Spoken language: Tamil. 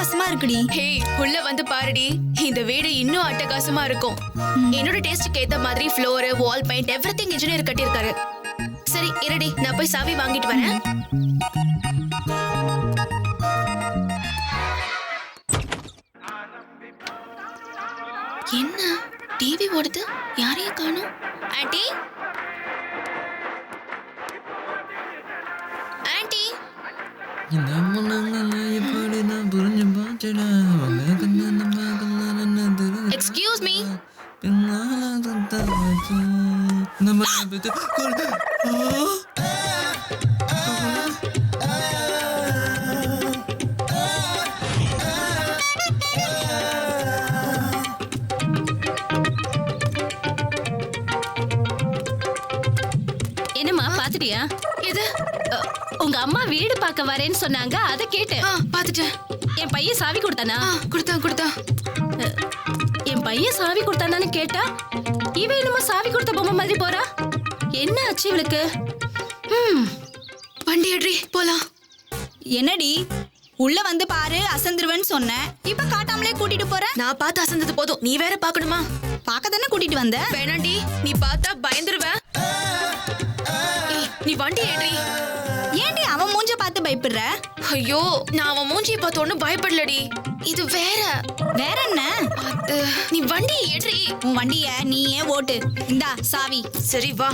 அட்டகாசமா இருக்குடி. ஹே, உள்ள வந்து பாருடி. இந்த வீடு இன்னும் அட்டகாசமா இருக்கும். என்னோட டேஸ்டுக்கு ஏத்த மாதிரி floor, wall paint everything engineer கட்டியிருக்காரு. சரி இருடி, நான் போய் சாவி வாங்கிட்டு வரேன். என்ன டிவி ஓடுது, யாரையும் காணோம். Aunty, aunty. Excuse me. என்னம்மா பாத்துட்டியா? எது? உங்க அம்மா வீடு பார்க்க வரேன்னு சொன்னாங்க, அத கேட்டேன். பாத்துட்டேன். என் பையன் சாவி கொடுத்தானா? கொடுத்தான். என் பையன் சாவி கொடுத்தானான்னு கேட்டா இவ என்னமோ சாவி கொடுத்த பொம்மை மாதிரி போறா. என்ன ஆச்சு இவளுக்கு? வண்டி எடுறி போலாம். என்னடி உள்ள வந்து பாரு அசந்துருவேன்னு சொன்னேன், இப்ப காட்டாமலே கூட்டிட்டு போற. நான் பார்த்து அசந்தது போதும், நீ வேற பாக்கணுமா? பாக்க தானே கூட்டிட்டு வந்த. வேணாண்டி, நீ பார்த்தா பயந்துருவ. நீ வண்டி ஏறி. ஏன்டி அவன் மூஞ்ச பார்த்து பயப்படுற? ஐயோ, நான் அவன் மூஞ்சியை பார்த்து ஒன்னும் பயப்படலடி. இது வேற. வேற என்ன? நீ வண்டி ஏறி. உன் வண்டிய நீ ஏன் ஓட்டு. இந்தா சாவி. சரி வா.